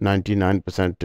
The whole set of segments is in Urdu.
99%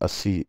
80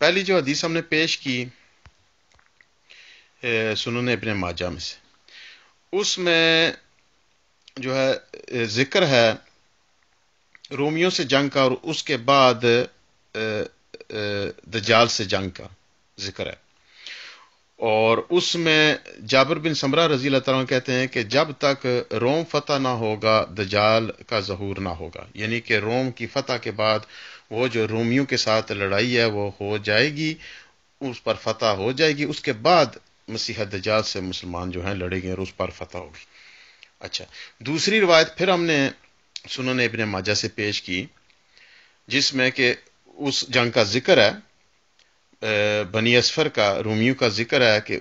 پہلی جو حدیث ہم نے پیش کی سنن ابن ماجہ میں سے، اس میں جو ہے ذکر ہے رومیوں سے جنگ کا، اور اس کے بعد دجال سے جنگ کا ذکر ہے، اور اس میں جابر بن سمرہ رضی اللہ تعالیٰ عنہ کہتے ہیں کہ جب تک روم فتح نہ ہوگا دجال کا ظہور نہ ہوگا، یعنی کہ روم کی فتح کے بعد وہ جو رومیوں کے ساتھ لڑائی ہے وہ ہو جائے گی، اس پر فتح ہو جائے گی، اس کے بعد مسیح دجال سے مسلمان جو ہیں لڑیں گے اور اس پر فتح ہوگی۔ اچھا، دوسری روایت پھر ہم نے سنن ابن ماجہ سے پیش کی، جس میں کہ اس جنگ کا ذکر ہے، بنی اسفر کا، رومیوں کا ذکر ہے کہ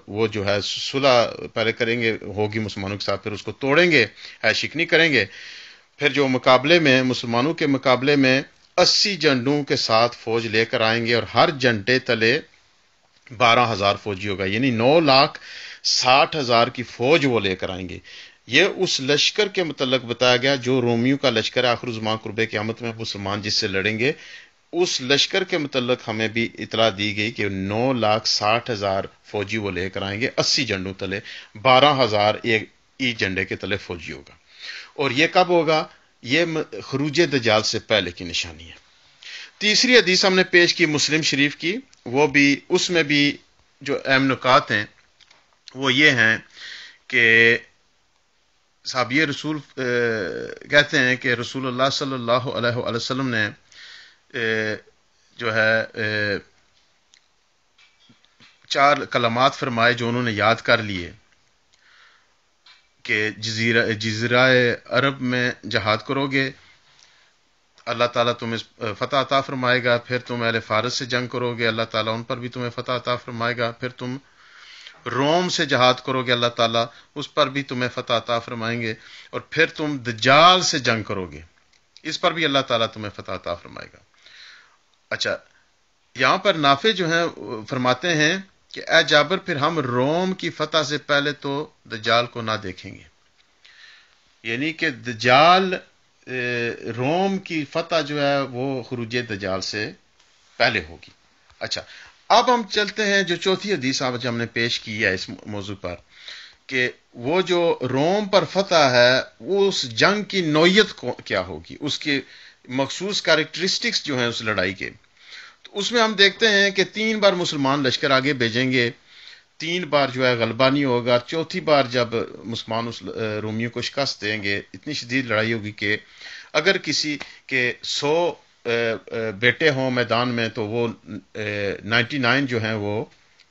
وہ جو ہے صلح پہلے کریں گے، ہوگی مسلمانوں کے ساتھ، پھر اس کو توڑیں گے، ہے شکنی کریں گے، پھر جو مقابلے میں مسلمانوں کے مقابلے میں 80 جنڈوں کے ساتھ فوج لے کر آئیں گے، اور ہر جنڈے تلے 12,000 فوجی ہوگا، یعنی 9,60,000 کی فوج وہ لے کر آئیں گے۔ یہ اس لشکر کے متعلق بتایا گیا جو رومیوں کا لشکر ہے، آخر الزمان قرب قیامت میں مسلمان جس سے لڑیں گے، اس لشکر کے متعلق ہمیں بھی اطلاع دی گئی کہ 9,60,000 فوجی وہ لے کر آئیں گے، 80 جنڈوں تلے، 12,000 ایک جنڈے کے تلے فوجی ہوگا۔ اور یہ کب ہوگا؟ یہ خروج دجال سے پہلے کی نشانی ہے۔ تیسری حدیث ہم نے پیش کی مسلم شریف کی، وہ بھی اس میں بھی جو اہم نکات ہیں وہ یہ ہیں کہ صحابی رسول کہتے ہیں کہ رسول اللہ صلی اللہ علیہ وآلہ وسلم نے جو ہے 4 کلمات فرمائے جو انہوں نے یاد کر لیے کہ جزیرہ عرب میں جہاد کرو گے، اللہ تعالیٰ تمہیں فتح عطا فرمائے گا، پھر تم اہل فارس سے جنگ کرو گے، اللہ تعالیٰ ان پر بھی تمہیں فتح عطا فرمائے گا، پھر تم روم سے جہاد کرو گے، اللہ تعالیٰ اس پر بھی تمہیں فتح عطا فرمائیں گے، اور پھر تم دجال سے جنگ کرو گے، اس پر بھی اللہ تعالیٰ تمہیں فتح عطا فرمائے گا۔ اچھا، یہاں پر نافع جو ہیں فرماتے ہیں کہ اے جابر پھر ہم روم کی فتح سے پہلے تو دجال کو نہ دیکھیں گے، یعنی کہ دجال روم کی فتح جو ہے وہ خروج دجال سے پہلے ہوگی۔ اچھا، اب ہم چلتے ہیں جو چوتھی حدیث آج ہم نے پیش کی ہے اس موضوع پر، کہ وہ جو روم پر فتح ہے اس جنگ کی نوعیت کیا ہوگی، اس کے مخصوص کیریکٹرسٹکس جو ہیں اس لڑائی کے۔ تو اس میں ہم دیکھتے ہیں کہ 3 بار مسلمان لشکر آگے بھیجیں گے، 3 بار جو ہے غلبہ نہیں ہوگا، چوتھی بار جب مسلمان اس رومیوں کو شکست دیں گے، اتنی شدید لڑائی ہوگی کہ اگر کسی کے 100 بیٹے ہوں میدان میں تو وہ 99 جو ہیں وہ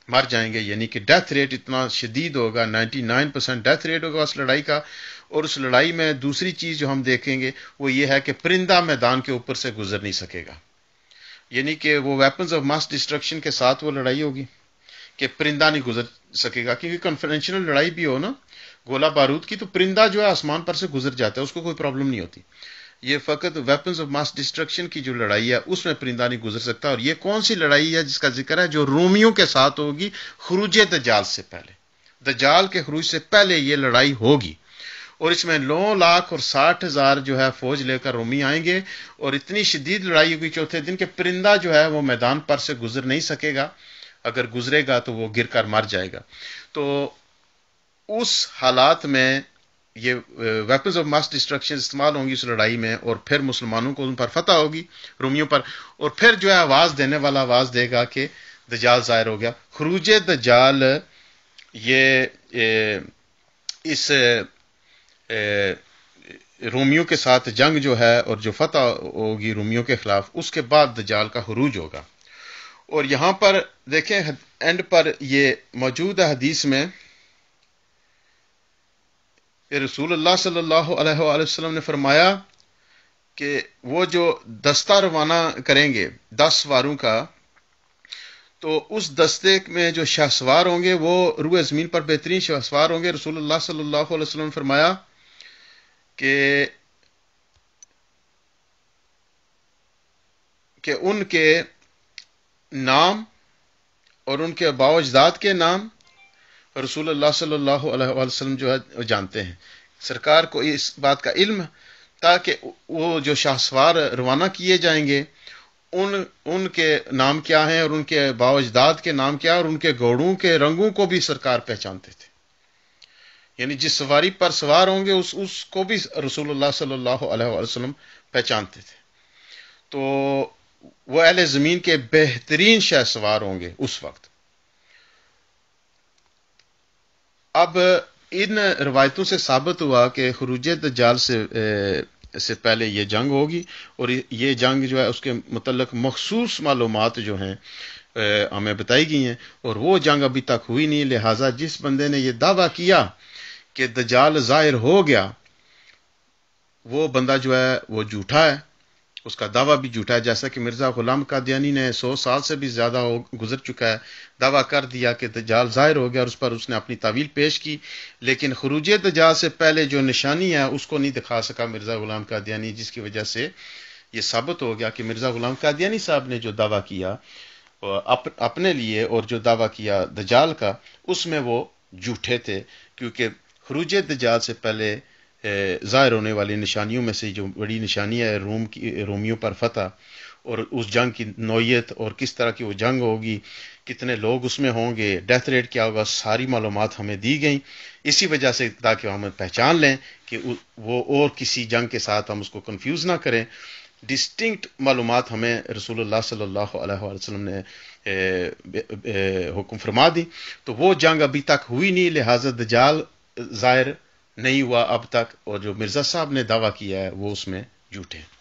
مر جائیں گے، یعنی کہ ڈیتھ ریٹ اتنا شدید ہوگا، 99% ڈیتھ ریٹ ہوگا اس لڑائی کا۔ اور اس لڑائی میں دوسری چیز جو ہم دیکھیں گے وہ یہ ہے کہ پرندہ میدان کے اوپر سے گزر نہیں سکے گا، یعنی کہ وہ ویپنز آف ماس ڈسٹرکشن کے ساتھ وہ لڑائی ہوگی کہ پرندہ نہیں گزر سکے گا، کیونکہ کنونشنل لڑائی بھی ہو نا گولہ بارود کی، تو پرندہ جو ہے آسمان پر سے گزر جاتا ہے، اس کو کوئی پرابلم نہیں ہوتی۔ یہ فقط ویپنز آف ماس ڈسٹرکشن کی جو لڑائی ہے اس میں پرندہ نہیں گزر سکتا۔ اور یہ کون سی لڑائی ہے جس کا ذکر ہے؟ جو رومیوں کے ساتھ ہوگی خروج دجال سے پہلے، دجال کے خروج سے پہلے یہ لڑائی ہوگی، اور اس میں 9,60,000 جو ہے فوج لے کر رومی آئیں گے، اور اتنی شدید لڑائی ہوگی چوتھے دن کہ پرندہ جو ہے وہ میدان پر سے گزر نہیں سکے گا، اگر گزرے گا تو وہ گر کر مر جائے گا۔ تو اس حالات میں یہ ویپنز آف ماس ڈسٹرکشن استعمال ہوں گی اس لڑائی میں، اور پھر مسلمانوں کو ان پر فتح ہوگی رومیوں پر، اور پھر جو ہے آواز دینے والا آواز دے گا کہ دجال ظاہر ہو گیا۔ خروج دجال یہ اس رومیوں کے ساتھ جنگ جو ہے اور جو فتح ہوگی رومیوں کے خلاف، اس کے بعد دجال کا خروج ہوگا۔ اور یہاں پر دیکھیں اینڈ پر یہ موجود ہے حدیث میں کہ رسول اللہ صلی اللہ علیہ وآلہ وسلم نے فرمایا کہ وہ جو دستہ روانہ کریں گے 10 سواروں کا، تو اس دستے میں جو شاہ سوار ہوں گے وہ روئے زمین پر بہترین شاہ سوار ہوں گے۔ رسول اللہ صلی اللہ علیہ وسلم نے فرمایا کہ ان کے نام اور ان کے آباء و اجداد کے نام رسول اللہ صلی اللہ علیہ وسلم جو ہے جانتے ہیں، سرکار کو اس بات کا علم، تاکہ وہ جو شاہ سوار روانہ کیے جائیں گے ان کے نام کیا ہیں اور ان کے باوجداد کے نام کیا، اور ان کے گھوڑوں کے رنگوں کو بھی سرکار پہچانتے تھے. یعنی جس سواری پر سوار ہوں گے اس کو بھی رسول اللہ صلی اللہ علیہ وسلم پہچانتے تھے. تو وہ اہل زمین کے بہترین شہ سوار ہوں گے اس وقت. اب ان روایتوں سے ثابت ہوا کہ خروج دجال سے پہلے یہ جنگ ہوگی، اور یہ جنگ جو ہے اس کے متعلق مخصوص معلومات جو ہیں ہمیں بتائی گئی ہیں، اور وہ جنگ ابھی تک ہوئی نہیں. لہٰذا جس بندے نے یہ دعویٰ کیا کہ دجال ظاہر ہو گیا، وہ بندہ جو ہے وہ جھوٹا ہے، اس کا دعویٰ بھی جھوٹا ہے. جیسا کہ مرزا غلام قادیانی نے 100 سال سے بھی زیادہ گزر چکا ہے، دعویٰ کر دیا کہ دجال ظاہر ہو گیا، اور اس پر اس نے اپنی تعویل پیش کی، لیکن خروج دجال سے پہلے جو نشانی ہے اس کو نہیں دکھا سکا مرزا غلام قادیانی، جس کی وجہ سے یہ ثابت ہو گیا کہ مرزا غلام قادیانی صاحب نے جو دعویٰ کیا اپنے لیے، اور جو دعویٰ کیا دجال کا، اس میں وہ جھوٹے تھے. کیونکہ خروج دجال سے پہلے ظاہر ہونے والی نشانیوں میں سے جو بڑی نشانی ہے رومیوں پر فتح، اور اس جنگ کی نوعیت اور کس طرح کی وہ جنگ ہوگی، کتنے لوگ اس میں ہوں گے، ڈیتھ ریٹ کیا ہوگا، ساری معلومات ہمیں دی گئیں. اسی وجہ سے تاکہ ہم پہچان لیں کہ وہ اور کسی جنگ کے ساتھ ہم اس کو کنفیوز نہ کریں. ڈسٹنکٹ معلومات ہمیں رسول اللہ صلی اللہ علیہ وسلم نے حکم فرما دی. تو وہ جنگ ابھی تک ہوئی نہیں، لہٰذا دجال ظاہر نہیں ہوا اب تک، اور جو مرزا صاحب نے دعویٰ کیا ہے وہ اس میں جھوٹے ہیں.